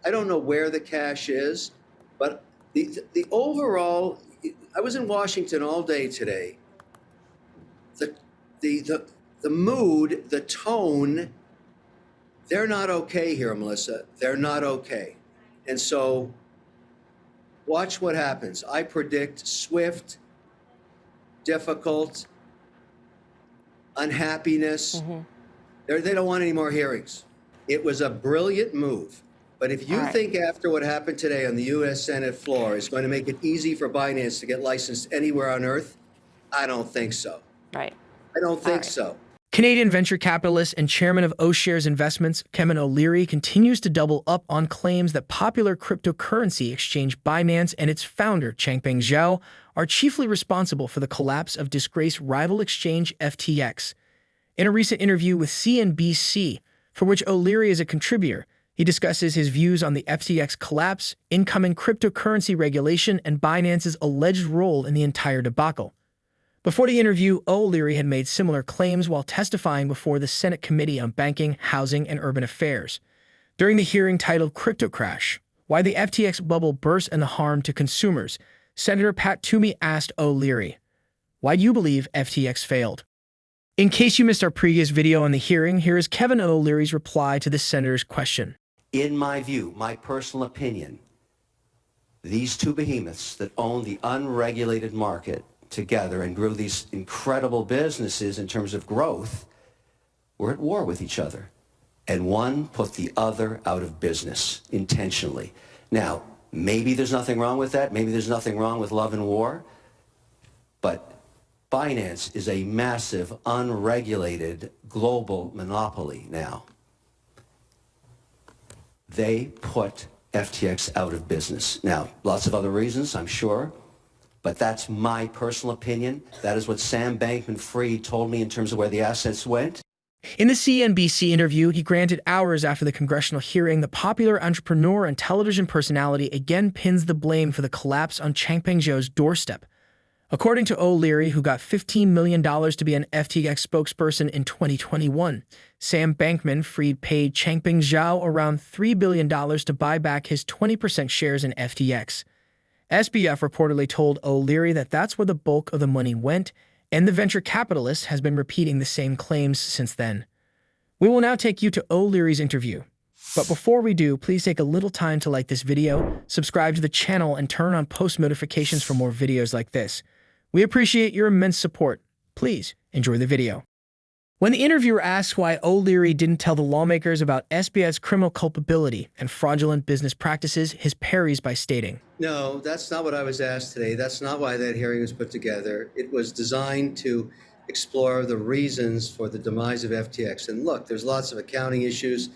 I don't know where the cash is, but the overall, I was in Washington all day today. The mood, the tone, they're not okay here, Melissa. They're not okay. And so watch what happens. I predict swift, difficult, unhappiness. They don't want any more hearings. It was a brilliant move. But if you think after what happened today on the U.S. Senate floor is going to make it easy for Binance to get licensed anywhere on Earth, I don't think so. Right. I don't think so. Canadian venture capitalist and chairman of O'Shares Investments, Kevin O'Leary, continues to double up on claims that popular cryptocurrency exchange Binance and its founder, Changpeng Zhao, are chiefly responsible for the collapse of disgraced rival exchange FTX. In a recent interview with CNBC, for which O'Leary is a contributor, he discusses his views on the FTX collapse, incoming cryptocurrency regulation, and Binance's alleged role in the entire debacle. Before the interview, O'Leary had made similar claims while testifying before the Senate Committee on Banking, Housing, and Urban Affairs. During the hearing titled Crypto Crash, Why the FTX Bubble Burst and the Harm to Consumers, Senator Pat Toomey asked O'Leary, "Why do you believe FTX failed?" In case you missed our previous video on the hearing, here is Kevin O'Leary's reply to the senator's question. In my view, my personal opinion, these two behemoths that own the unregulated market together and grew these incredible businesses in terms of growth were at war with each other. And one put the other out of business intentionally. Now, maybe there's nothing wrong with that. Maybe there's nothing wrong with love and war. But Binance is a massive, unregulated global monopoly now. They put FTX out of business. Now, lots of other reasons, I'm sure. But that's my personal opinion. That is what Sam Bankman-Fried told me in terms of where the assets went. In the CNBC interview he granted hours after the congressional hearing, the popular entrepreneur and television personality again pins the blame for the collapse on Changpeng Zhao's doorstep. According to O'Leary, who got $15 million to be an FTX spokesperson in 2021, Sam Bankman-Fried paid Changpeng Zhao around $3 billion to buy back his 20% shares in FTX. SBF reportedly told O'Leary that that's where the bulk of the money went, and the venture capitalist has been repeating the same claims since then. We will now take you to O'Leary's interview. But before we do, please take a little time to like this video, subscribe to the channel, and turn on post notifications for more videos like this. We appreciate your immense support. Please enjoy the video. When the interviewer asks why O'Leary didn't tell the lawmakers about SBF's criminal culpability and fraudulent business practices, his parries by stating, No, that's not what I was asked today. That's not why that hearing was put together. It was designed to explore the reasons for the demise of FTX. And look, there's lots of accounting issues.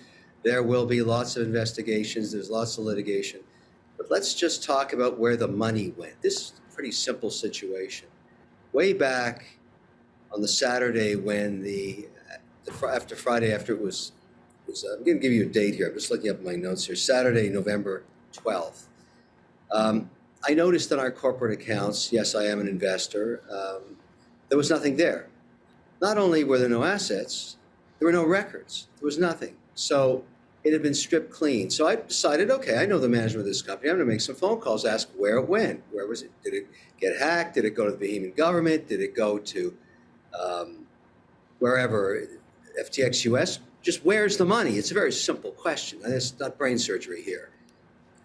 There will be lots of investigations. There's lots of litigation. But let's just talk about where the money went. This is a pretty simple situation. Way back on the Saturday when after Friday, after it was I'm going to give you a date here. I'm just looking up my notes here. Saturday, November 12th. I noticed in our corporate accounts, yes, I am an investor, there was nothing there. Not only were there no assets, there were no records. There was nothing. So it had been stripped clean. So I decided, okay, I know the management of this company. I'm going to make some phone calls, ask where it went. Where was it? Did it get hacked? Did it go to the Bahamian government? Did it go to wherever, FTX US? Just where's the money? It's a very simple question. It's not brain surgery here.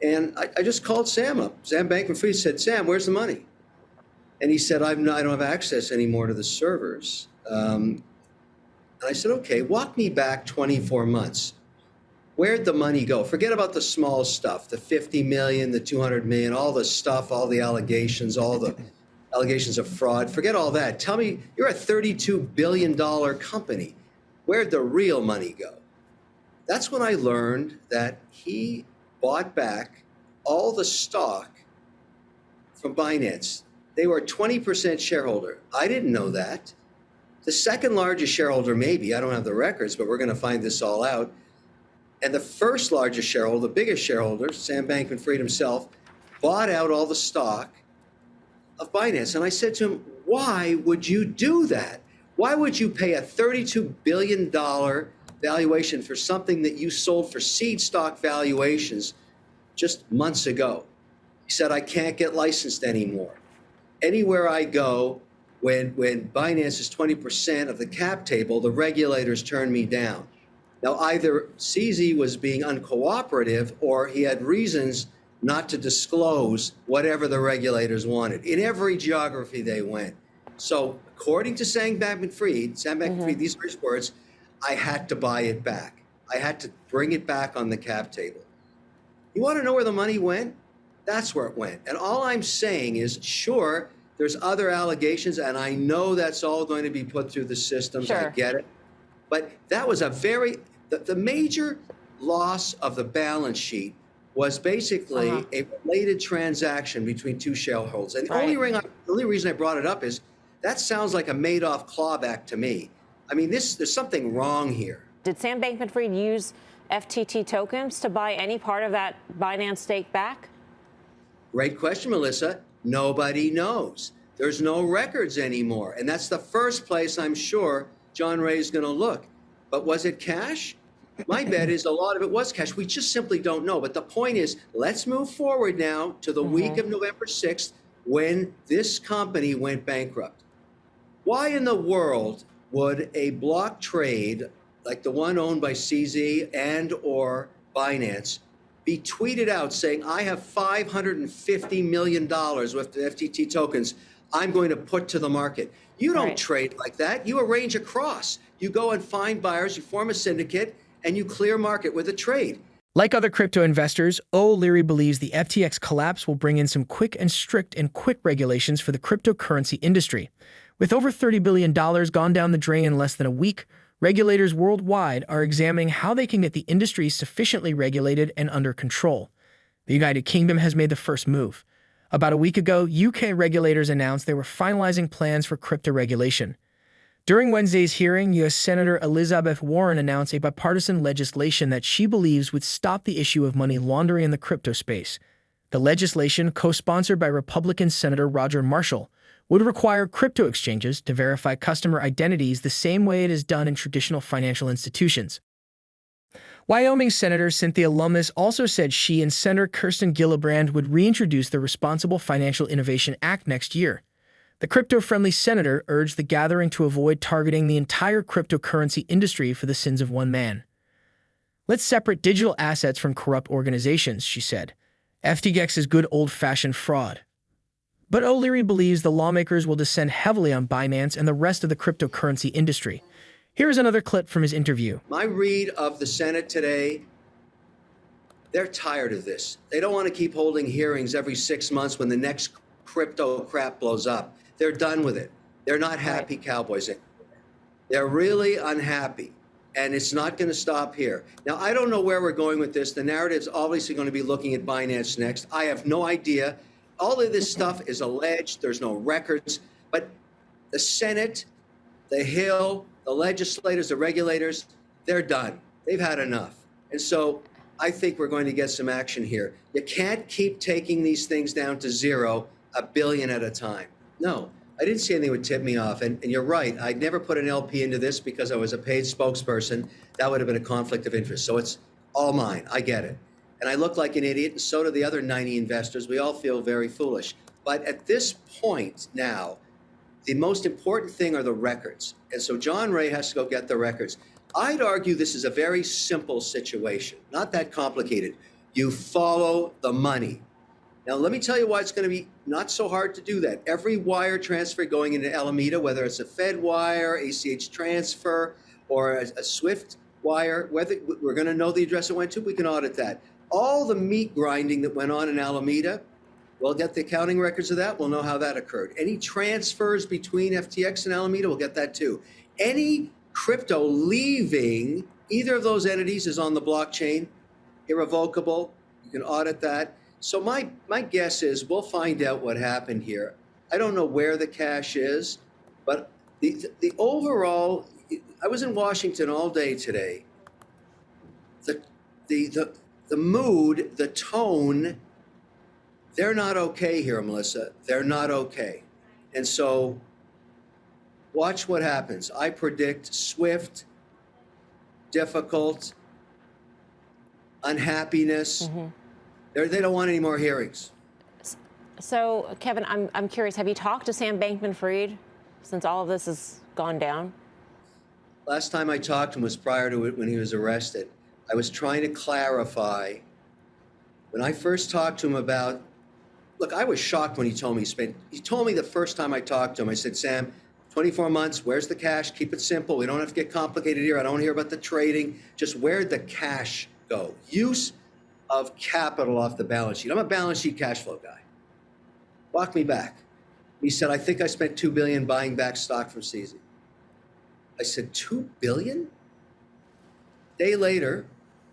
And I just called Sam up. Sam Bankman-Fried said, Sam, where's the money? And he said, I don't have access anymore to the servers. And I said, okay, walk me back 24 months. Where'd the money go? Forget about the small stuff, the 50 million, the 200 million, all the stuff, all the allegations, all the allegations of fraud. Forget all that. Tell me, you're a $32 billion company. Where'd the real money go? That's when I learned that he bought back all the stock from Binance. They were a 20% shareholder. I didn't know that. The second largest shareholder, maybe, I don't have the records, but we're going to find this all out. And the first largest shareholder, the biggest shareholder, Sam Bankman-Fried himself, bought out all the stock of Binance. And I said to him, why would you do that? Why would you pay a $32 billion valuation for something that you sold for seed stock valuations just months ago. He said, I can't get licensed anymore. Anywhere I go, when Binance is 20% of the cap table, the regulators turn me down. Now, either CZ was being uncooperative or he had reasons not to disclose whatever the regulators wanted in every geography they went. So according to Sam Bankman-Fried, these are his words, I had to buy it back. I had to bring it back on the cap table. You want to know where the money went? That's where it went. And all I'm saying is, sure, there's other allegations, and I know that's all going to be put through the systems. Sure. I get it. But that was the major loss of the balance sheet was basically a related transaction between two shareholders. And the only reason I brought it up is that sounds like a Madoff clawback to me. I mean, there's something wrong here. Did Sam Bankman-Fried use FTT tokens to buy any part of that Binance stake back? Great question, Melissa. Nobody knows. There's no records anymore. And that's the first place I'm sure John Ray is going to look. But was it cash? My bet is a lot of it was cash. We just simply don't know. But the point is, let's move forward now to the week of November 6th when this company went bankrupt. Why in the world would a block trade like the one owned by CZ and or Binance be tweeted out saying, I have $550 million with the FTT tokens I'm going to put to the market? You don't trade like that. You arrange a cross. You go and find buyers, you form a syndicate, and you clear market with a trade. Like other crypto investors, O'Leary believes the FTX collapse will bring in some quick regulations for the cryptocurrency industry. With over $30 billion gone down the drain in less than a week, regulators worldwide are examining how they can get the industry sufficiently regulated and under control. The United Kingdom has made the first move. About a week ago, UK regulators announced they were finalizing plans for crypto regulation. During Wednesday's hearing, U.S. Senator Elizabeth Warren announced a bipartisan legislation that she believes would stop the issue of money laundering in the crypto space. The legislation, co-sponsored by Republican Senator Roger Marshall, would require crypto exchanges to verify customer identities the same way it is done in traditional financial institutions. Wyoming Senator Cynthia Lummis also said she and Senator Kirsten Gillibrand would reintroduce the Responsible Financial Innovation Act next year. The crypto-friendly senator urged the gathering to avoid targeting the entire cryptocurrency industry for the sins of one man. Let's separate digital assets from corrupt organizations, she said. FTX is good old-fashioned fraud. But O'Leary believes the lawmakers will descend heavily on Binance and the rest of the cryptocurrency industry. Here is another clip from his interview. My read of the Senate today, they're tired of this. They don't want to keep holding hearings every 6 months when the next crypto crap blows up. They're done with it. They're not happy cowboys anymore. They're really unhappy. And it's not going to stop here. Now, I don't know where we're going with this. The narrative's obviously going to be looking at Binance next. I have no idea. All of this stuff is alleged. There's no records. But the Senate, the Hill, the legislators, the regulators, they're done. They've had enough. And so I think we're going to get some action here. You can't keep taking these things down to zero, $1 billion at a time. No, I didn't see anything that would tip me off. And you're right. I'd never put an LP into this because I was a paid spokesperson. That would have been a conflict of interest. So it's all mine. I get it. And I look like an idiot, and so do the other 90 investors. We all feel very foolish. But at this point now, the most important thing are the records. And so John Ray has to go get the records. I'd argue this is a very simple situation, not that complicated. You follow the money. Now, let me tell you why it's going to be not so hard to do that. Every wire transfer going into Alameda, whether it's a Fed wire, ACH transfer, or a SWIFT wire, whether we're going to know the address it went to, we can audit that. All the meat grinding that went on in Alameda, we'll get the accounting records of that. We'll know how that occurred. Any transfers between FTX and Alameda, we'll get that too. Any crypto leaving either of those entities is on the blockchain, irrevocable. You can audit that. So my guess is we'll find out what happened here. I don't know where the cash is, but the overall, I was in Washington all day today. The mood, the tone, they're not okay here, Melissa. They're not okay. And so watch what happens. I predict swift, difficult, unhappiness, They don't want any more hearings. So, Kevin, I'm curious. Have you talked to Sam Bankman-Fried since all of this has gone down? Last time I talked to him was prior to it when he was arrested. I was trying to clarify. When I first talked to him about, look, I was shocked when he told me he told me the first time I talked to him, I said, Sam, 24 months, where's the cash? Keep it simple. We don't have to get complicated here. I don't want to hear about the trading. Just where'd the cash go? Use of capital off the balance sheet. I'm a balance sheet cash flow guy. Walk me back. He said, I think I spent $2 billion buying back stock from CZ. I said, $2 billion? Day later,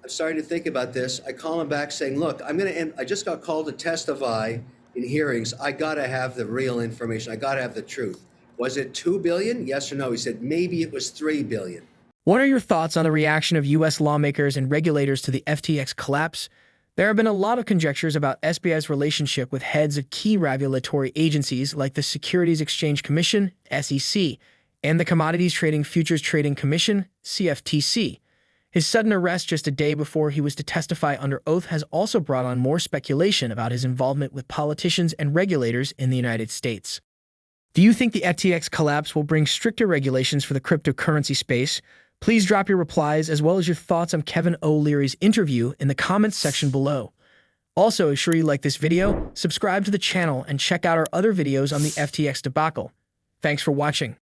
I'm starting to think about this. I call him back saying, look, I just got called to testify in hearings. I got to have the real information. I got to have the truth. Was it $2 billion? Yes or no? He said, maybe it was $3 billion. What are your thoughts on the reaction of U.S. lawmakers and regulators to the FTX collapse? There have been a lot of conjectures about SBI's relationship with heads of key regulatory agencies like the Securities Exchange Commission, SEC, and the Commodities Trading Futures Trading Commission, CFTC. His sudden arrest just a day before he was to testify under oath has also brought on more speculation about his involvement with politicians and regulators in the United States. Do you think the FTX collapse will bring stricter regulations for the cryptocurrency space? Please drop your replies as well as your thoughts on Kevin O'Leary's interview in the comments section below. Also, make sure you like this video, subscribe to the channel, and check out our other videos on the FTX debacle. Thanks for watching.